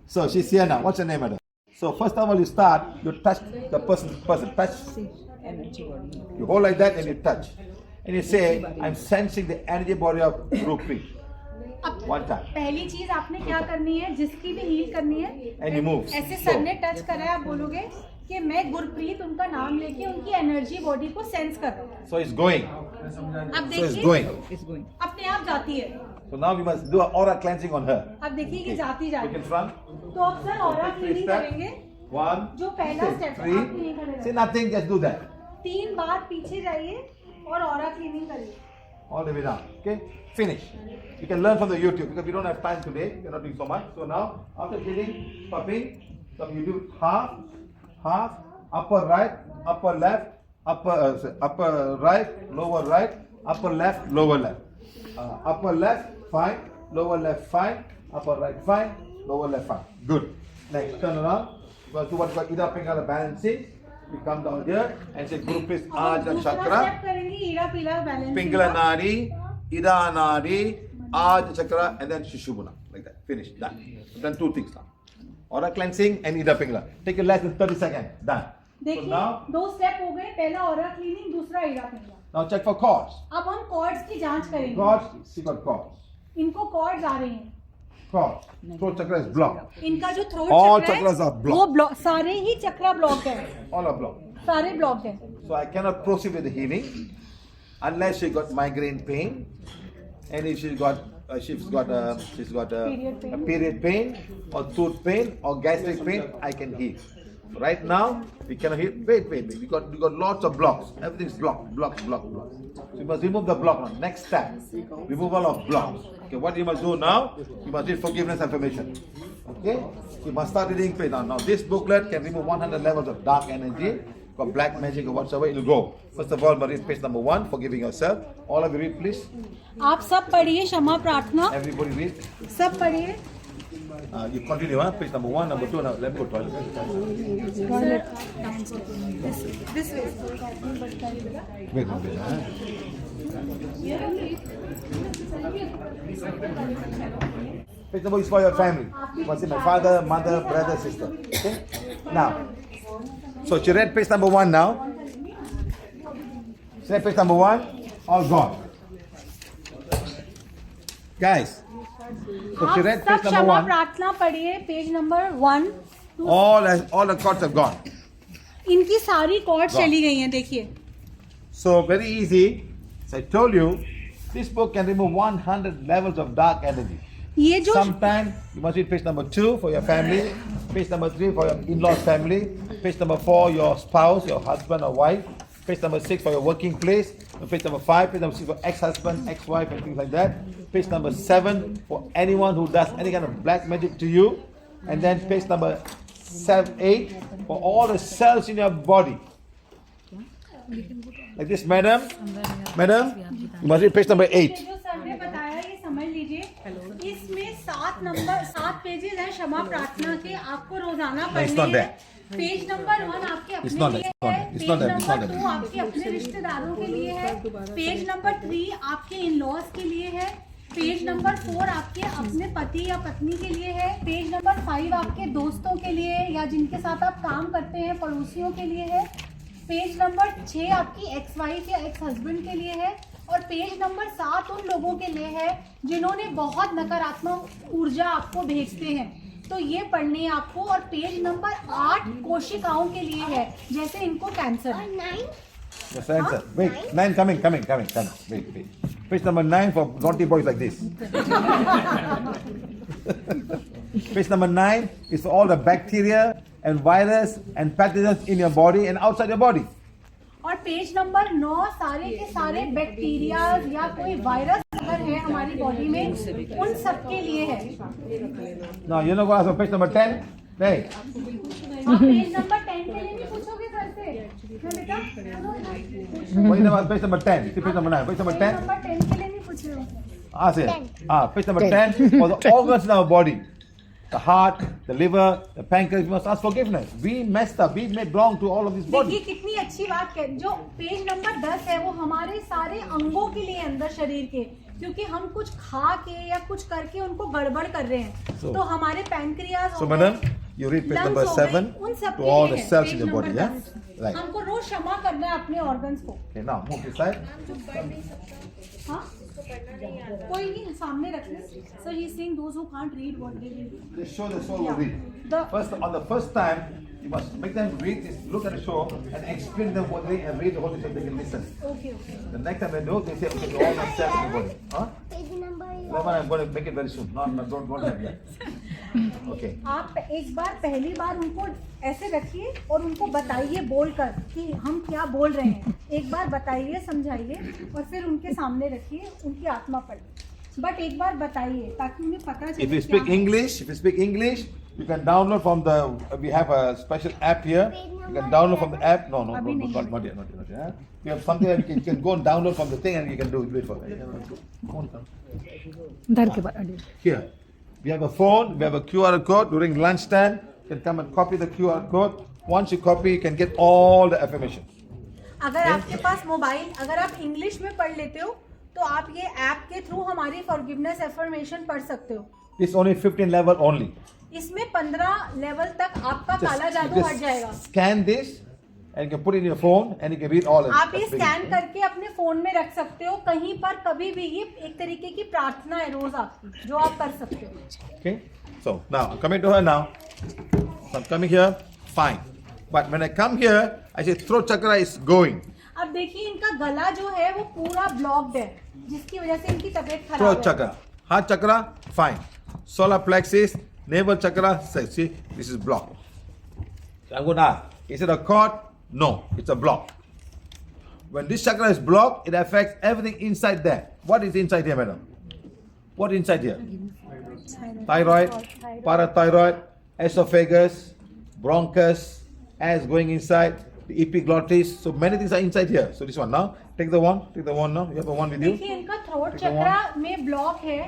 So she's here now. What's your name, madam? So first of all, you start. You touch the person touch. Energy body. You hold like that and you touch, and you say, "I'm sensing the energy body of Gurpreet." अब One time. पहली चीज आपने क्या करनी है, जिसकी भी heal करनी है, And you move. ऐसे सर ने टच करा है, आप बोलोगे कि मैं गुरप्रीत उनका नाम लेके उनकी एनर्जी बॉडी को सेंस कर रहा हूँ. So it's going. अब So it's देखिए going. It's going. अपने आप जाती है. So now we must do an aura cleansing on her. अब देखिए कि जाती जा Look रही in है. front. तो अब सर ऑरा क्लीनिंग करेंगे. 1, जो पहला 2, स्टेप है, 3. आप नहीं खड़े Say रहें. nothing. Just do that. 3 बार पीछे जाइए और ऑरा क्लीनिंग करिए. All the way down. Okay. Finish. You can learn from the YouTube because we don't have time today. We're not doing so much. So now, after cleaning, popping, so you do half, upper right, upper left, upper right, lower right, upper left, lower left. Upper left, fine. Lower left, fine. Upper right, fine. Lower left, fine. Good. Next, turn around. You must do what you call Ida Pingala balancing. You come down here and say Gurpreet अब हम Aja दूसरा Chakra. Step करेंगे ईड़ा पीला balance. Pingala Nadi, Ida Nadi, Aja Chakra, and then Shishubuna. Like that. Finish. Done. We've done 2 things now. Aura cleansing and Ida Pingala. Take your less than 30 seconds. Done. So देखिए now, 2 step हो गए. पहला aura cleaning, दूसरा ईड़ा पीला. now check for cords. अब हम chords की जांच करेंगे. Cords, see got cords. इनको कॉर्ड्स आ रहे हैं. Cords. Throat chakra is blocked. इनका जो थ्रोट All चक्र chakras are है blocked. वो ब्लॉक, सारे ही चक्र ब्लॉक है. All are blocked. सारे ब्लॉक है. So I cannot proceed with the healing unless she got migraine pain, and if she's got Period pain. a period pain or tooth pain or gastric pain, I can heal. Right now we cannot heal. Wait. We got lots of blocks. Everything's blocked. So you must remove the block now. Next step, removal of blocks. Okay, what you must do now? You must read forgiveness affirmation. Okay, you must start reading pain now. Now this booklet can remove 100 levels of dark energy. Got black magic or whatsoever, it will go. First of all, read page number 1, forgiving yourself. All of you read, please. आप सब पढ़िए क्षमा प्रार्थना. Everybody read. सब पढ़िए. You continue, huh? Page number 1, number 2. Now let me go to toilet. This way. Wait. Huh? Page number is for your family. You must say my father, mother, brother, sister. Okay? Now, so she read page number 1 now. She read page number 1, all gone. Guys, so she आप read सब page number क्षमा 1. प्रार्थना पढ़िए. Page number 1. All the cords have gone. इनकी सारी cord Gone. चली गई हैं. देखिए. So very easy. As I told you, this book can remove 100 levels of dark energy. ये जो Sometimes you must read page number 2 for your family, page number 3 for your in-laws family, page number 4 your spouse, your husband or wife, page number 6 for your working place, page number 5, page number 6 for ex-husband, ex-wife and things like that, page number 7 for anyone who does any kind of black magic to you, and then page number 8 for all the cells in your body. Like this, madam, you must read page number 8. जो sir ने बताया ये समझ लीजिए. इसमें 7 pages हैं क्षमा प्रार्थना के. आपको रोजाना it's पढ़ने not हैं. there. पेज नंबर 1 आपके It's अपने not लिए there, है. it's page not there, it's not number there. 2 आपके अपने रिश्तेदारों के लिए है. पेज नंबर 3 आपके इन-लॉज के लिए है. पेज नंबर 4 आपके अपने पति या पत्नी के लिए है. पेज नंबर 5 आपके दोस्तों के लिए या जिनके साथ आप काम करते हैं पड़ोसियों के लिए है. पेज नंबर 6 आपकी एक्स वाइफ या एक्स हस्बैंड के लिए है. और पेज नंबर 7 उन लोगों के लिए है जिन्होंने बहुत नकारात्मक ऊर्जा आपको भेजते हैं. तो ये पढ़नी है आपको. और पेज नंबर 8 कोशिकाओं के लिए है, जैसे इनको cancer. Yes, answer. Wait, 9 coming. Wait. Page number 9 for naughty boys like this. Page number 9 is for all the bacteria and virus and pathogens in your body and outside your body. और page number 9 सारे के सारे bacteria या कोई virus अगर है हमारी body में उन सब के लिए है. Now, you know what for page number 10? Hey, आप पेज नंबर 10 के लिए भी पूछोगे सर से. क्या बेटा? what is about page number 10? See page number 9. Page number page 10? Number 10 के लिए नहीं पूछ रहे हो. Ask it. Page number 10 for the organs in our body. The heart, the liver, the pancreas, we must ask forgiveness. We messed up. We may belong to all of this देखिए body. कितनी अच्छी बात है. जो page number 10 है वो हमारे सारे अंगों के लिए अंदर शरीर के क्योंकि हम कुछ खा के या कुछ करके उनको गड़बड़ कर रहे हैं। So- तो हमारे pancreas So, madam, you read page number 7 to all the cells in your body, yeah? Right. हमको रोज क्षमा करना है अपने ऑर्गन्स को। Okay, now move this side. हाँ, कोई नहीं, सामने रख ले। Sir he saying those who can't read what they will read. Just show the show will read. The- First, on the first time, you must make them read this, look at the show, and explain them what they and read the whole thing so they can listen. Okay okay. The next time they do, they say, okay, all the cells in the body. Huh? Remember, I'm going to make it very soon. No, don't have yet. Okay. आप एक बार पहली बार उनको ऐसे रखिए और उनको बताइए बोलकर कि हम क्या बोल रहे हैं। एक बार बताइए, समझाइए और फिर उनके सामने रखिए, उनकी आत्मा पढ़िए। बट एक बार बताइए ताकि उन्हें पता चले। If you speak English, you can download from the. We have a special app here. You can download from the app. No, not yet. Yeah? We have something that you can go and download from the thing, and you can do it for it. धर के बाद Here, we have a phone. We have a QR code during lunchtime. You can come and copy the QR code. Once you copy, you can get all the affirmations. अगर आपके पास mobile, अगर आप English में पढ़ लेते हो तो आप ये ऐप के थ्रू हमारी फॉरगिवनेस अफर्मेशन पढ़ सकते हो। It's only 15 level only. इसमें 15 लेवल तक आपका काला जादू हट जाएगा। Scan this and you can put it in your phone and you can read all of it. आप ये स्कैन करके अपने फोन में रख सकते हो, कहीं पर कभी भी। ये एक तरीके की प्रार्थना है रोज आपकी, जो आप कर सकते हो। Okay? So now I'm coming to her now. So I'm coming here, fine. But when I come here, I say throat chakra is going. अब देखिए इनका गला जो है वो पूरा ब्लॉक्ड है, जिसकी वजह से इनकी तबीयत खराब Throat है। chakra. Heart chakra, fine. Solar plexus, navel chakra, see, this is blocked. So I'm going to ask, is it a cord? No, it's a block. When this chakra is blocked, it affects everything inside there. What is inside here, madam? What is inside here? Thyroid, parathyroid, esophagus, bronchus, as going inside, the epiglottis. So many things are inside here. So this one now, take the one now. You have a one with you. देखिए इनका throat चक्रा में block है।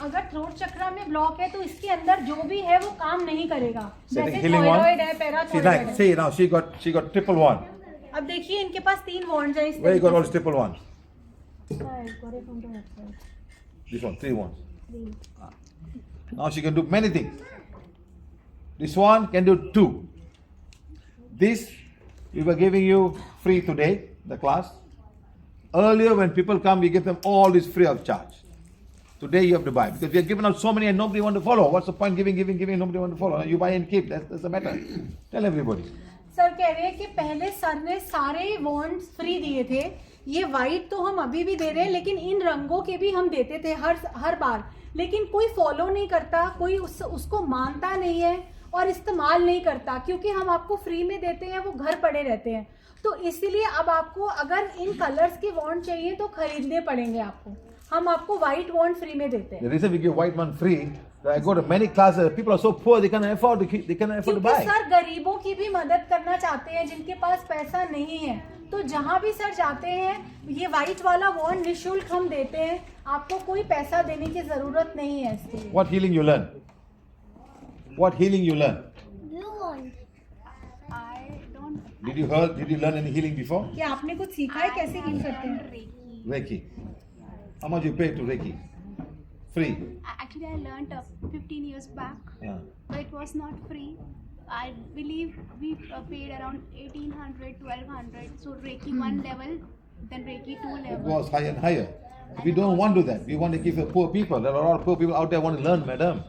अगर throat चक्रा में block है तो इसके अंदर जो भी है वो काम नहीं करेगा। जैसे healing one. थायराइड है, See, पैराथायराइड like, है। see now, she got triple one. अब देखिए इनके पास 3 वॉन्ड्स हैं। इस Where you got all तरीके this triple one? से। हाँ, got it from the website. This one, 3 ones. Now she can do many things. This one can do 2. This we were giving you free today, the class. Earlier when people come, we give them all this free of charge. Today you have to buy because we have given out so many and nobody want to follow. What's the point giving, nobody want to follow? You buy and keep. That's the matter. Tell everybody. Sir कह रहे हैं कि पहले sir ने सारे wands free दिए थे। ये वाइट तो हम अभी भी दे रहे हैं, लेकिन इन रंगों के भी हम देते थे हर बार। लेकिन कोई फॉलो नहीं करता, कोई उसको मानता नहीं है और इस्तेमाल नहीं करता, क्योंकि हम आपको फ्री में देते हैं, वो घर पड़े रहते हैं। तो इसीलिए अब आपको अगर इन कलर्स के वॉन्ड चाहिए तो खरीदने पड़ेंगे आपको। हम आपको व्हाइट वॉन्ड फ्री में देते हैं। The reason we give white one free, I go to many classes. People are so poor they cannot afford to क्योंकि buy. सर गरीबों की भी मदद करना चाहते हैं जिनके पास पैसा नहीं है। तो जहाँ भी सर जाते हैं ये व्हाइट वाला वॉन्ड निःशुल्क हम देते हैं। आपको कोई पैसा देने की जरूरत नहीं है इसके लिए। What healing you learn? What healing you learn? Did you learn any healing before? क्या आपने कुछ सीखा है कैसे हील करते हैं? Reiki. How much you pay to Reiki? Free. Actually, I learned 15 years back, Yeah. but it was not free. I believe we paid around 1800, 1200. So Reiki 1 level, then Reiki 2 It level. goes higher and higher. We don't want to do that. We want to give the poor people. There are a lot of poor people out there want to learn, madam.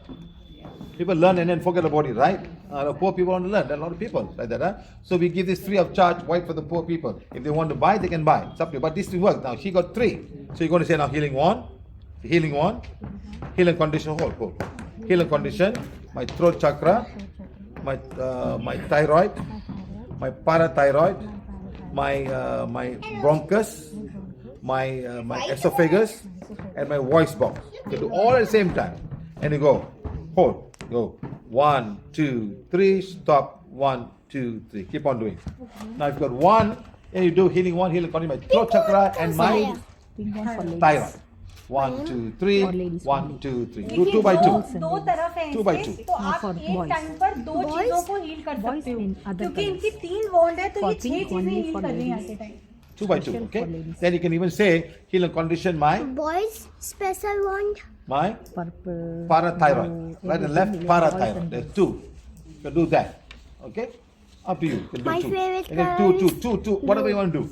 People learn and then forget about it, right? The poor people want to learn. There are a lot of people like that. Huh? So we give this free of charge, white for the poor people. If they want to buy, they can buy. It's up to you. But this will work. Now she got 3. So you're going to say now healing one, healing condition, hold. Healing condition, my throat chakra, my thyroid, my parathyroid, my bronchus, my esophagus, and my voice box. You do all at the same time. And you go, hold, go. 1, 2, 3, stop. 1, 2, 3. Keep on doing. Now if you got 1, then you do healing 1, healing condition, my throat chakra and my thyroid. 1, 2, 3, 1, 2, 3. Do 2 by 2. दो तरफ है 2 by इसके, 2. तो आप for एक boys. Time पर 2 चीजों को हील कर boys सकते in हो, other क्योंकि colors. इनकी 3 वॉन्ड है तो For ये 6 pink, चीजें only हील for कर रही हैं ladies. At a time. 2 by 2. Okay. Then you can even say healing condition my Boys special wand. Purple. parathyroid. blue, Right and everything, left all parathyroid. can There's do. 2. You can do that. Okay. Up to you. You can do My 2. favorite You can color do is 2. Whatever you want to do.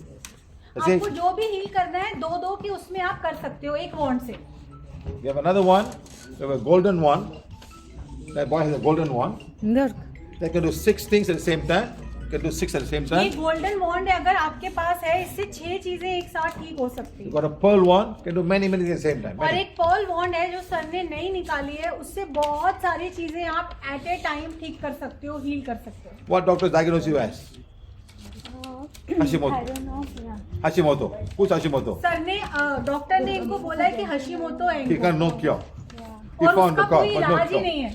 That's आपको it. जो भी heal करना है दो दो की उसमें आप कर सकते हो एक वॉन्ड से. You have another one. You have a golden one. That boy has a golden one. Dark. They can do 6 things at the same time. You can do 6 at the same ये time. गोल्डन वॉन्ड है, अगर आपके पास है इससे 6 चीजें एक साथ ठीक हो सकती You है. got a pearl one. You can do many things at the same time. और Many. एक पर्ल वॉन्ड है जो सर ने नई निकाली है, उससे बहुत सारी चीजें आप एट ए टाइम ठीक कर सकते हो, हील कर सकते हो. What doctor diagnosed you as? Hashimoto. Hashimoto. Who's Hashimoto? Sir ने डॉक्टर ने इनको बोला है कि हशीमोतो है He इनको, got no cure. He और found उसका the cause, कोई but no इलाज ही cure. नहीं है.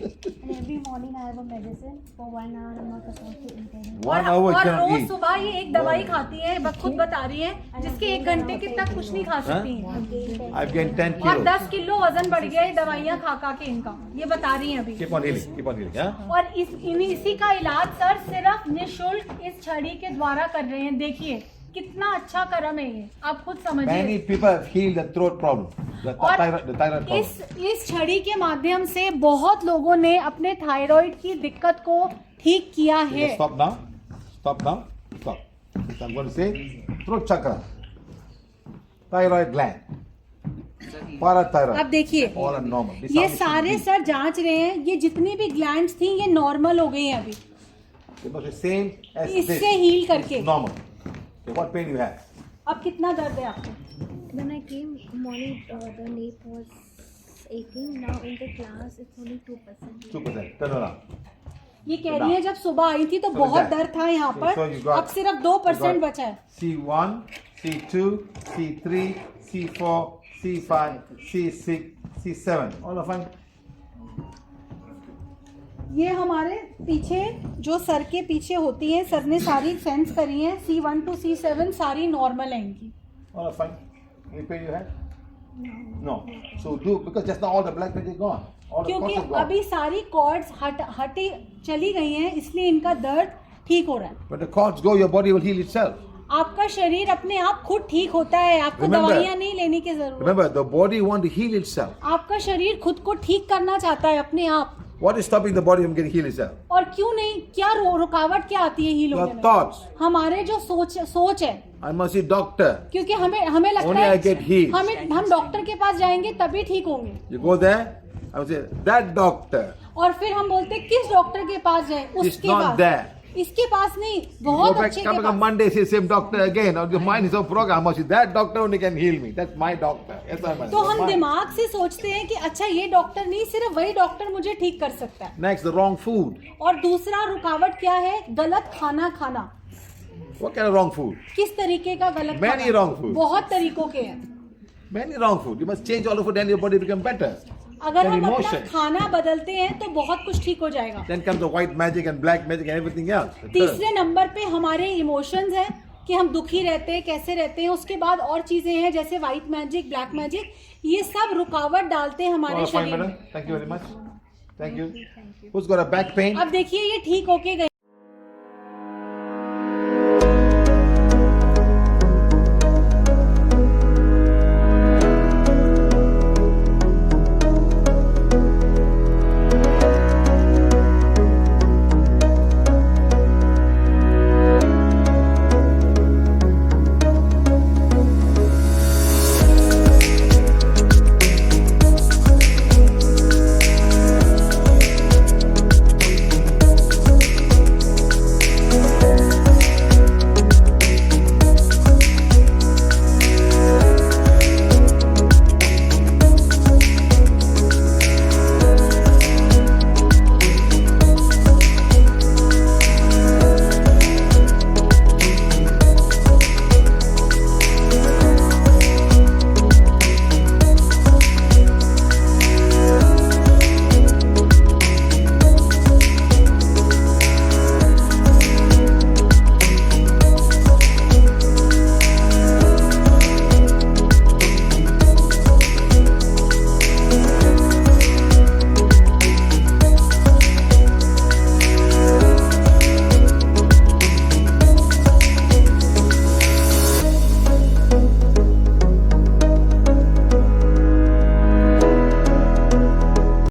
And every morning I have a medicine for 1 hour. I'm not supposed to eat anything. 1 hour you और cannot रोज eat. सुबह ये एक दवाई खाती है, खुद बता रही है, जिसके 1 घंटे के तक कुछ नहीं खा सकती हैं. I've gained 10 और kilos. 10 किलो वजन बढ़ गया है दवाइयाँ खा के इनका, ये बता रही हैं अभी. Keep on healing. Keep on healing. Yeah? और इसी का इलाज सर सिर्फ निःशुल्क इस छड़ी के द्वारा कर रहे हैं. देखिए कितना अच्छा कर्म है ये, आप खुद Many समझिए. people have healed the throat problem. The और thyroid problem. इस छड़ी के माध्यम से बहुत लोगों ने अपने थायराइड की दिक्कत को ठीक किया You है. can stop now. Stop now. Stop. So I'm going to say throat chakra, thyroid gland, parathyroid. अब देखिए All are normal. This ये how it should सारे be. सर जांच रहे हैं, ये जितनी भी ग्लैंड्स थी ये नॉर्मल हो गई हैं अभी It must be same as इससे this. हील करके. Normal. Okay, what pain you have? अब कितना दर्द है आपको? When I came morning, the nape was aching. Now in the class, it's only 2%. 2%. Turn around. ये कह रही है जब सुबह आई थी तो So बहुत that- दर्द था यहाँ So पर, you got- अब सिर्फ 2% you got बचा है. C1, C2, C3, C4, C5, C6, C7. All are fine. ये हमारे पीछे जो सर के पीछे होती है, सर ने सारी सेंस करी है, C1 to C7 सारी नॉर्मल है इनकी. All are fine. Any pain you have? No. So do, because just now all the black magic gone. All the क्योंकि cords are gone. अभी सारी कॉर्ड्स हटी चली गई हैं, इसलिए इनका दर्द ठीक हो रहा है. When the cords go, your body will heal itself. आपका शरीर अपने आप खुद ठीक होता है, आपको Remember- दवाइयाँ नहीं लेने की जरूरत. Remember, the body want to heal itself. आपका शरीर खुद को ठीक करना चाहता है अपने आप. What is stopping the body from getting heal itself? और क्यों नहीं, क्या रुकावट क्या आती है हील होने Your में? thoughts. हमारे जो सोच है, I must see doctor. क्योंकि हमें लगता Only I get है healed. हम डॉक्टर के पास जाएंगे तभी ठीक होंगे, You go there, I will say, that doctor और फिर हम बोलते हैं, किस डॉक्टर के पास जाएं? is उसके not पास, there. इसके पास नहीं, Go बहुत back, अच्छे come के back on pass. Monday, say same doctor again. Or your mind is so programmed. I must see, that doctor only can heal me. That's my doctor. Yes, I'm तो हम दिमाग से सोचते हैं कि अच्छा ये डॉक्टर नहीं, सिर्फ वही डॉक्टर मुझे ठीक कर सकता है. Next, the wrong food. और दूसरा रुकावट क्या है? गलत खाना. What kind of wrong food? किस तरीके का गलत Many खाना? wrong food. बहुत तरीकों के हैं. Many wrong food. You must change all the food, then your body become better. अगर Then हम अपना emotion. खाना बदलते हैं तो बहुत कुछ ठीक हो जाएगा. Then comes the white magic and black magic and everything else. The third. तीसरे नंबर पे हमारे इमोशंस हैं कि हम दुखी रहते हैं, कैसे रहते हैं. उसके बाद और चीजें हैं जैसे व्हाइट मैजिक, ब्लैक मैजिक, ये सब रुकावट डालते हैं हमारे All fine, शरीर madam. में. Thank you very much. Thank you. Who's got a back pain? अब देखिए ये ठीक होके गए.